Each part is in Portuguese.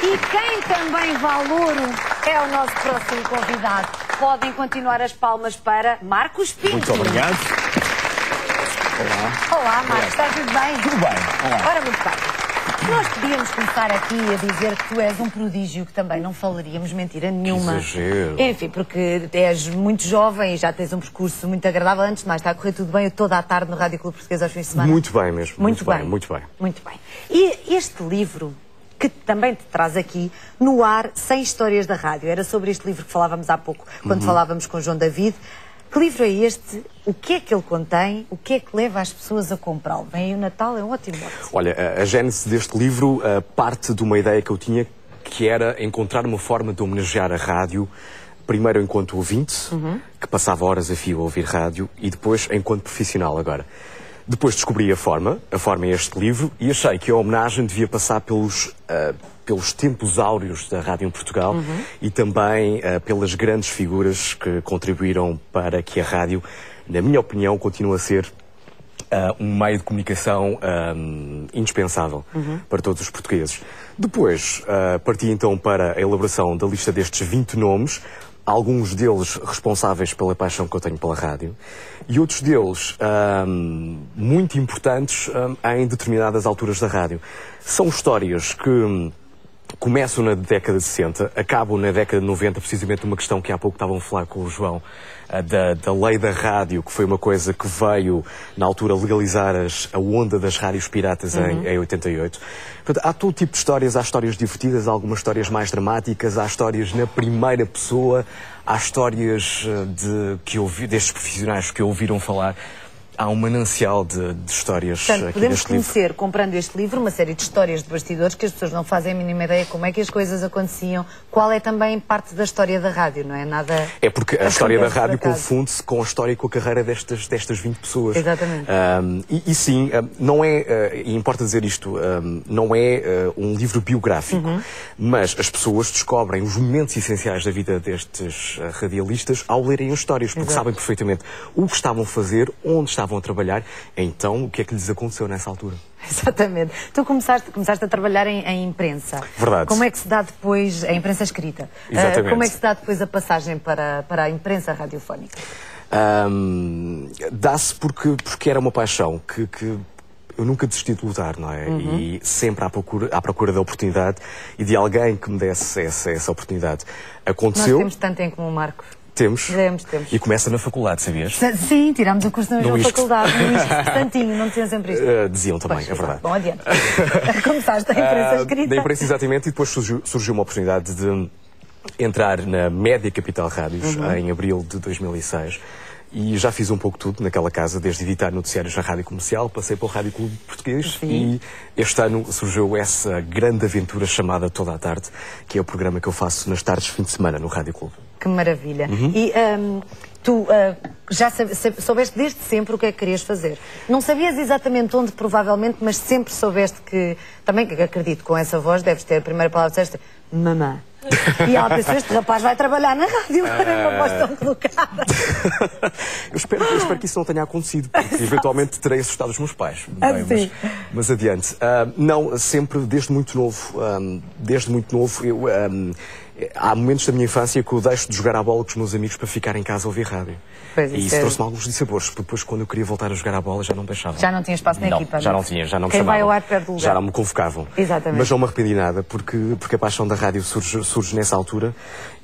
E quem também vale ouro é o nosso próximo convidado. Podem continuar as palmas para Marcos Pinto. Muito obrigado. Olá. Olá, Marcos, está tudo bem? Tudo bem. Olá. Ora, muito bem. Nós podíamos começar aqui a dizer que tu és um prodígio, que também não falaríamos mentira nenhuma. Que exagero. Enfim, porque és muito jovem e já tens um percurso muito agradável. Antes de mais, está a correr tudo bem toda a tarde no Rádio Clube Português aos fins de semana? Muito bem mesmo. Muito bem. Muito bem. Muito bem. E este livro, que também te traz aqui, No Ar, 100 Histórias da Rádio. Era sobre este livro que falávamos há pouco, quando falávamos com João David. Que livro é este? O que é que ele contém? O que é que leva as pessoas a comprá-lo? Vem aí o Natal, é um ótimo modo. Olha, a gênese deste livro parte de uma ideia que eu tinha, que era encontrar uma forma de homenagear a rádio, primeiro enquanto ouvinte, que passava horas a fio a ouvir rádio, e depois enquanto profissional agora. Depois descobri a forma é este livro, e achei que a homenagem devia passar pelos tempos áureos da rádio em Portugal e também pelas grandes figuras que contribuíram para que a rádio, na minha opinião, continue a ser um meio de comunicação indispensável para todos os portugueses. Depois, parti então para a elaboração da lista destes 20 nomes, alguns deles responsáveis pela paixão que eu tenho pela rádio, e outros deles muito importantes em determinadas alturas da rádio. São histórias que começam na década de 60, acabam na década de 90, precisamente numa questão que há pouco estavam a falar com o João, da lei da rádio, que foi uma coisa que veio, na altura, legalizar a onda das rádios piratas em 88. Portanto, há todo tipo de histórias, há histórias divertidas, há algumas histórias mais dramáticas, há histórias na primeira pessoa, há histórias destes profissionais que ouviram falar. Há um manancial de histórias. Portanto, aqui podemos neste conhecer, livro, comprando este livro, uma série de histórias de bastidores que as pessoas não fazem a mínima ideia como é que as coisas aconteciam, qual é também parte da história da rádio, não é? Nada. É porque a história da rádio por acaso. confunde-se com a história e com a carreira destas 20 pessoas. Exatamente. E sim, não é, e importa dizer isto, não é um livro biográfico, mas as pessoas descobrem os momentos essenciais da vida destes radialistas ao lerem as histórias, porque sabem perfeitamente o que estavam a fazer, onde estavam a trabalhar, então o que é que lhes aconteceu nessa altura. Exatamente. Tu começaste a trabalhar em imprensa. Verdade. Como é que se dá depois, a imprensa escrita? Exatamente. Como é que se dá depois a passagem para a imprensa radiofónica? Dá-se porque era uma paixão que eu nunca desisti de lutar, não é? E sempre à procura da oportunidade e de alguém que me desse essa oportunidade. Aconteceu. Nós temos tanto em comum, Marcos. Temos. Temos. E começa na faculdade, sabias? Sim, tirámos o curso na mesma No ISCTE. faculdade, no ISCTE, portantinho, não diziam sempre isto. Diziam também, Pois, é verdade. Bom, adiante. Começaste a imprensa escrita. Da imprensa, exatamente, e depois surgiu uma oportunidade de entrar na Média Capital Rádios em abril de 2006. E já fiz um pouco tudo naquela casa, desde editar noticiários na Rádio Comercial, passei para o Rádio Clube Português. Sim. E este ano surgiu essa grande aventura chamada Toda a Tarde, que é o programa que eu faço nas tardes de fim de semana no Rádio Clube. Que maravilha. E tu já soubeste desde sempre o que é que querias fazer. Não sabias exatamente onde, provavelmente, mas sempre soubeste que, também que acredito, com essa voz, deves ter a primeira palavra que disseste, mamã. E ela pensou, este rapaz vai trabalhar na rádio, era uma voz tão colocada. Eu espero que isso não tenha acontecido, porque eventualmente terei assustado os meus pais. Bem, mas adiante. Não, sempre, desde muito novo, há momentos da minha infância que eu deixo de jogar à bola com os meus amigos para ficar em casa a ouvir rádio. Pois, e isso trouxe-me alguns dissabores, porque depois, quando eu queria voltar a jogar à bola, já não me deixavam. Já não tinha espaço na equipa, já não? não tinha, já não me Quem chamavam. vai ao ar perde o lugar. Já não me convocavam. Exatamente. Mas não me arrependi nada, porque a paixão da rádio surge nessa altura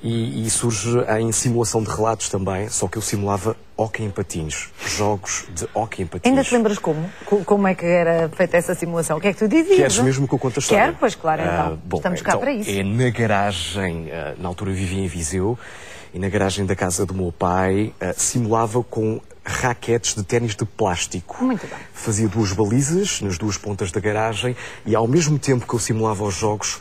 e surge em simulação de relatos também, só que eu simulava hóquei em patins, jogos de hóquei em patins. Ainda te lembras como é que era feita essa simulação? O que é que tu dizias? Queres mesmo que eu conte a história? Quero, pois claro, então. Bom, estamos cá para isso. É na garagem, na altura eu vivia em Viseu, e na garagem da casa do meu pai simulava com raquetes de ténis de plástico. Muito bem. Fazia 2 balizas nas 2 pontas da garagem e ao mesmo tempo que eu simulava os jogos,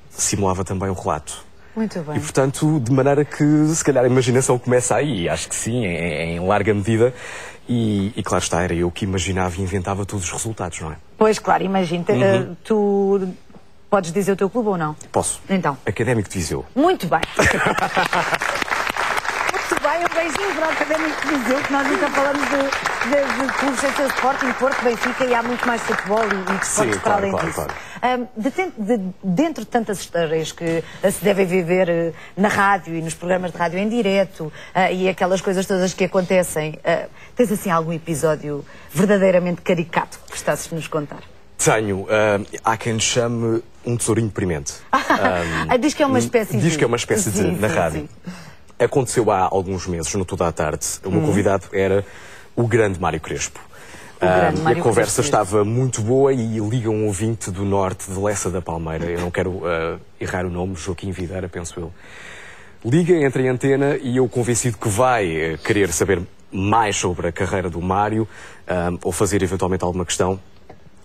simulava também o relato. Muito bem. E portanto, de maneira que se calhar a imaginação começa aí, acho que sim, em larga medida. E claro está, era eu que imaginava e inventava todos os resultados, não é? Pois claro, imagina. Tu podes dizer o teu clube ou não? Posso. Então. Académico de Viseu. Muito bem. Muito Ai, um beijinho para o Académico de Viseu, que nós nunca falamos de clubes sem ser Sporting, Porto, Benfica, e há muito mais futebol e desportos para além disso. Claro. Dentro de tantas histórias que se devem viver na rádio e nos programas de rádio em direto e aquelas coisas todas que acontecem, tens assim algum episódio verdadeiramente caricato que gostasses de nos contar? Tenho. Há quem chame um tesourinho deprimente. Diz que é uma espécie Diz que é uma espécie de na rádio. Sim. Aconteceu há alguns meses, no Tudo à Tarde. O meu convidado era o grande Mário Crespo. E a conversa estava muito boa e liga um ouvinte do norte, de Lessa da Palmeira. Eu não quero errar o nome, Joaquim Videira, penso eu. Liga, entra em antena e eu convencido que vai querer saber mais sobre a carreira do Mário ou fazer eventualmente alguma questão.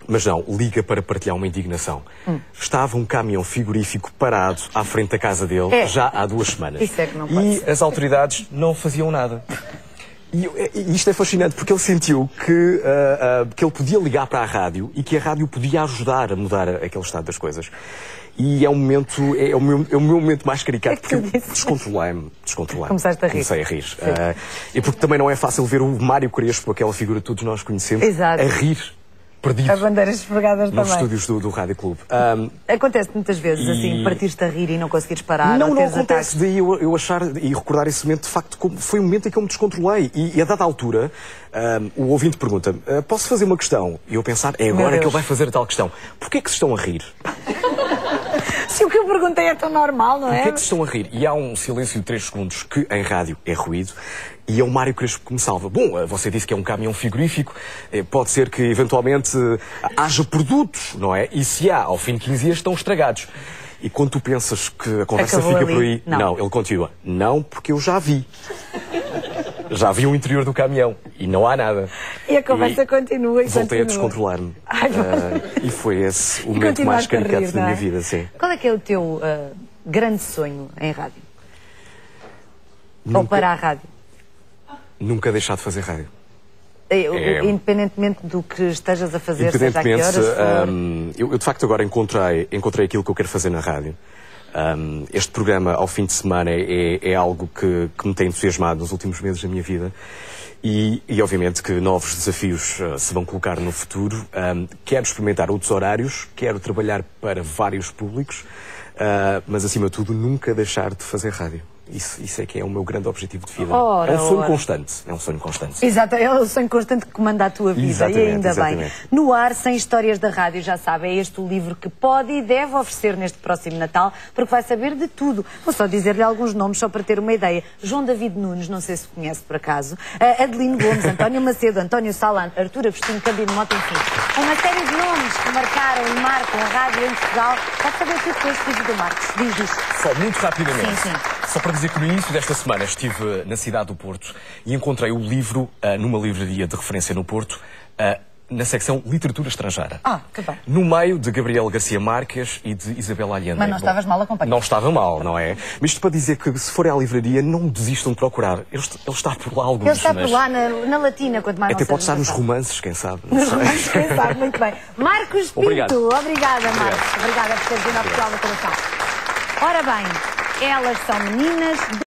Mas não, liga para partilhar uma indignação. Estava um caminhão frigorífico parado à frente da casa dele já há 2 semanas. Isso é que não pode e ser. As autoridades não faziam nada. E isto é fascinante porque ele sentiu que ele podia ligar para a rádio e que a rádio podia ajudar a mudar aquele estado das coisas. E é um momento, é o meu momento mais caricato, porque eu descontrolei-me. Começaste a rir. Comecei a rir. E porque também não é fácil ver o Mário Crespo, aquela figura que todos nós conhecemos, Exato. a rir. Perdido. A bandeiras esfregadas nos também. estúdios do Rádio Clube. Acontece muitas vezes, assim, partir-te a rir e não conseguires parar. Não acontece. Daí eu achar e recordar esse momento, de facto, foi um momento em que eu me descontrolei. E a dada altura, o ouvinte pergunta-me, posso fazer uma questão? E eu pensar, é agora que ele vai fazer a tal questão. Porquê é que se estão a rir? Se o que eu perguntei é tão normal, não é? Porquê é que se estão a rir? E há um silêncio de 3 segundos que em rádio é ruído. E é o Mário Crespo que me salva. Bom, você disse que é um caminhão frigorífico, pode ser que eventualmente haja produtos, não é? E se há, ao fim de 15 dias estão estragados. E quando tu pensas que a conversa fica por aí, não, ele continua. Não, porque eu já vi. Já vi o interior do caminhão e não há nada. E a conversa continua e voltei a descontrolar-me. E foi esse o momento mais caricato da minha vida, sim. Qual é que é o teu grande sonho em rádio? Ou para a rádio? Nunca deixar de fazer rádio. Independentemente do que estejas a fazer, seja a que horas eu de facto agora encontrei aquilo que eu quero fazer na rádio. Este programa ao fim de semana é algo que me tem entusiasmado nos últimos meses da minha vida e obviamente que novos desafios se vão colocar no futuro. Quero experimentar outros horários, quero trabalhar para vários públicos, mas acima de tudo nunca deixar de fazer rádio. Isso é que é o meu grande objetivo de vida. É um sonho constante. É um sonho constante. Exato, é o sonho constante que comanda a tua vida. Exatamente, e ainda exatamente. bem. No Ar, Sem Histórias da Rádio, já sabe, é este o livro que pode e deve oferecer neste próximo Natal, porque vai saber de tudo. Vou só dizer-lhe alguns nomes, só para ter uma ideia. João David Nunes, não sei se conhece por acaso, Adelino Gomes, António Macedo, António Salan, Artur Agostinho, Cândido Mota, enfim. Uma série de nomes que marcaram e marcam a rádio em Portugal. Pode saber tudo com este livro do Marcos. Diz isto. Só muito rapidamente. Sim. Só para dizer que no início desta semana estive na cidade do Porto e encontrei o livro numa livraria de referência no Porto, na secção Literatura Estrangeira. Que bem. No meio de Gabriel Garcia Marques e de Isabel Allende. Mas não estavas mal acompanhado. Não estava mal, não é? Mas isto para dizer que se forem à livraria, não desistam de procurar. Ele está por lá alguns. Ele está por lá na Latina, quanto mais até pode estar nos romances, quem sabe. Nos romances, quem sabe, muito bem. Marcos Pinto, obrigada, Marcos. Obrigada por teres vindo ao Portugal do Coração. Ora bem, elas são meninas.